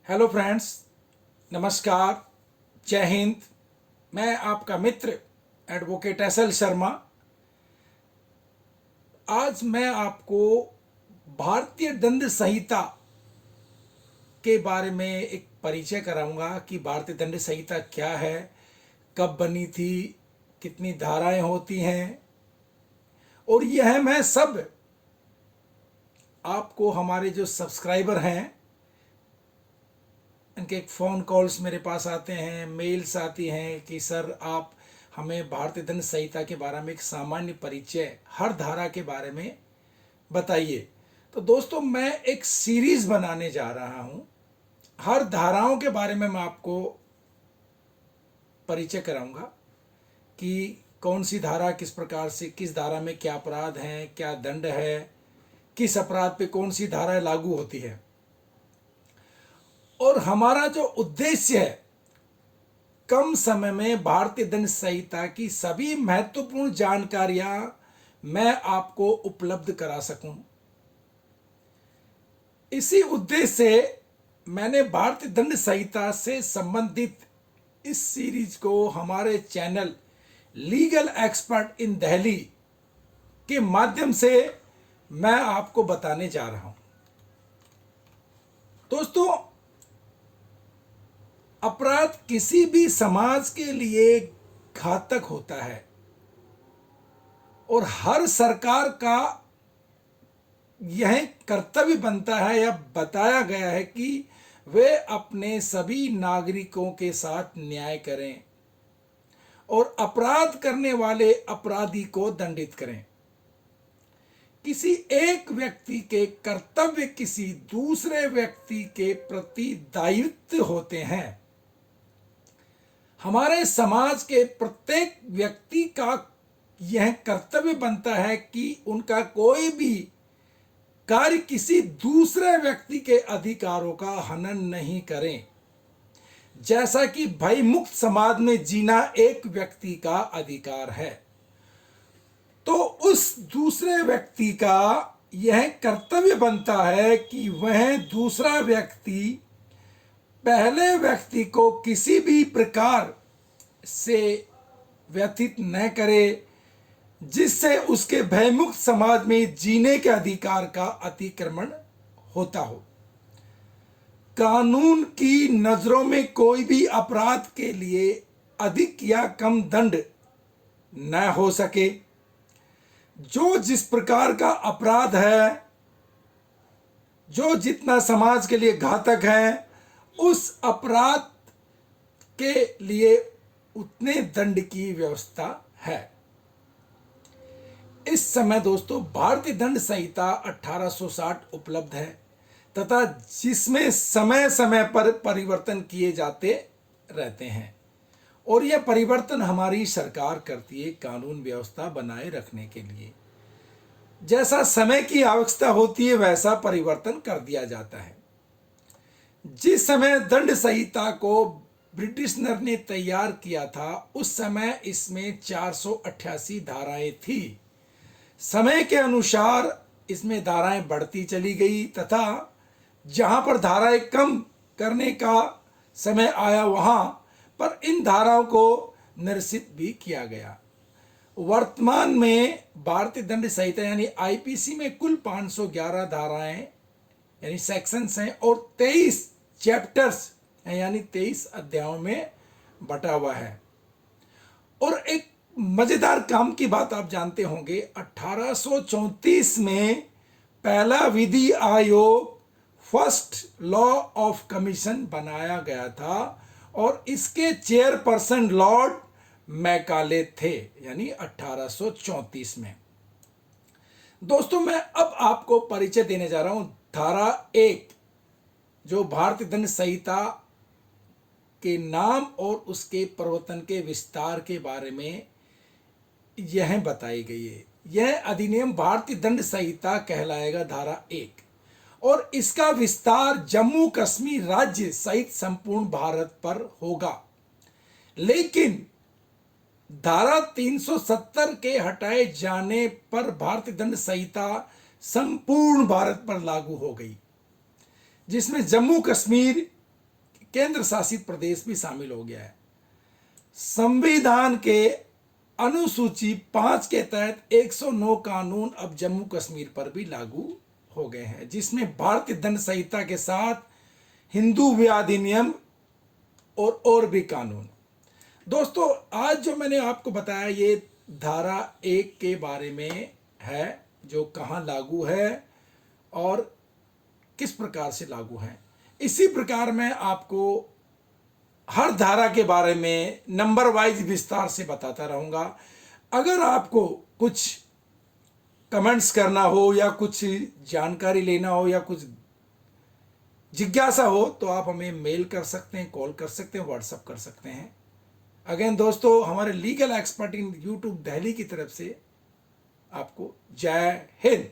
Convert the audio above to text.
Hello friends, नमस्कार, जय हिंद। मैं आपका मित्र एडवोकेट एस एल शर्मा। आज मैं आपको भारतीय दंड संहिता के बारे में एक परिचय कराऊंगा कि भारतीय दंड संहिता क्या है, कब बनी थी, कितनी धाराएं होती हैं। और यह मैं सब आपको, हमारे जो सब्सक्राइबर हैं, इनके फ़ोन कॉल्स मेरे पास आते हैं, मेल्स आती हैं कि सर आप हमें भारतीय दंड संहिता के बारे में एक सामान्य परिचय हर धारा के बारे में बताइए। तो दोस्तों, मैं एक सीरीज़ बनाने जा रहा हूँ। हर धाराओं के बारे में मैं आपको परिचय कराऊंगा कि कौन सी धारा किस प्रकार से, किस धारा में क्या अपराध हैं, क्या दंड है, किस अपराध पे कौन सी धारा लागू होती है। और हमारा जो उद्देश्य है, कम समय में भारतीय दंड संहिता की सभी महत्वपूर्ण जानकारियां मैं आपको उपलब्ध करा सकूं। इसी उद्देश्य से मैंने भारतीय दंड संहिता से संबंधित इस सीरीज को हमारे channel legal expert in Delhi के माध्यम से मैं आपको बताने जा रहा हूं। दोस्तों, अपराध किसी भी समाज के लिए घातक होता है और हर सरकार का यह कर्तव्य बनता है या बताया गया है कि वे अपने सभी नागरिकों के साथ न्याय करें और अपराध करने वाले अपराधी को दंडित करें। किसी एक व्यक्ति के कर्तव्य किसी दूसरे व्यक्ति के प्रति दायित्व होते हैं। हमारे समाज के प्रत्येक व्यक्ति का यह कर्तव्य बनता है कि उनका कोई भी कार्य किसी दूसरे व्यक्ति के अधिकारों का हनन नहीं करें। जैसा कि भय मुक्त समाज में जीना एक व्यक्ति का अधिकार है, तो उस दूसरे व्यक्ति का यह कर्तव्य बनता है कि वह दूसरा व्यक्ति पहले व्यक्ति को किसी भी प्रकार से व्यथित न करे जिससे उसके भयमुक्त समाज में जीने के अधिकार का अतिक्रमण होता हो। कानून की नजरों में कोई भी अपराध के लिए अधिक या कम दंड न हो सके। जो जिस प्रकार का अपराध है, जो जितना समाज के लिए घातक है, उस अपराध के लिए उतने दंड की व्यवस्था है। इस समय दोस्तों भारतीय दंड संहिता 1860 उपलब्ध है तथा जिसमें समय समय पर परिवर्तन किए जाते रहते हैं और यह परिवर्तन हमारी सरकार करती है कानून व्यवस्था बनाए रखने के लिए। जैसा समय की आवश्यकता होती है वैसा परिवर्तन कर दिया जाता है। जिस समय दंड संहिता को ब्रिटिशनर ने तैयार किया था उस समय इसमें 488 धाराएं थी। समय के अनुसार इसमें धाराएं बढ़ती चली गई तथा जहां पर धाराएं कम करने का समय आया वहां पर इन धाराओं को निरसित भी किया गया। वर्तमान में भारतीय दंड संहिता यानी आईपीसी में कुल 511 धाराएं यानी सेक्शंस हैं और 23 चैप्टर्स हैं यानी 23 अध्यायों में बटा हुआ है। और एक मजेदार काम की बात आप जानते होंगे, 1834 में पहला विधि आयोग फर्स्ट लॉ ऑफ कमीशन बनाया गया था और इसके चेयरपर्सन लॉर्ड मैकाले थे यानी 1834 में। दोस्तों, मैं अब आपको परिचय देने जा रहा हूं धारा 1 जो भारतीय दंड संहिता के नाम और उसके प्रवर्तन के विस्तार के बारे में यह बताई गई है। यह अधिनियम भारतीय दंड संहिता कहलाएगा धारा 1 और इसका विस्तार जम्मू कश्मीर राज्य सहित संपूर्ण भारत पर होगा। लेकिन धारा 370 के हटाए जाने पर भारतीय दंड संहिता संपूर्ण भारत पर लागू हो गई, जिसमें जम्मू कश्मीर केंद्र शासित प्रदेश भी शामिल हो गया है। संविधान के अनुसूची 5 के तहत 109 कानून अब जम्मू कश्मीर पर भी लागू हो गए हैं, जिसमें भारतीय दंड संहिता के साथ हिंदू विवाह अधिनियम और भी कानून। दोस्तों, आज जो मैंने आपको बताया ये धारा 1 के बारे में है, जो कहाँ लागू है और किस प्रकार से लागू है। इसी प्रकार मैं आपको हर धारा के बारे में नंबर वाइज विस्तार से बताता रहूँगा। अगर आपको कुछ कमेंट्स करना हो या कुछ जानकारी लेना हो या कुछ जिज्ञासा हो तो आप हमें मेल कर सकते हैं, कॉल कर सकते हैं, व्हाट्सअप कर सकते हैं। अगेन दोस्तों, हमारे legal expert in YouTube Delhi की तरफ से आपको जय हिंद।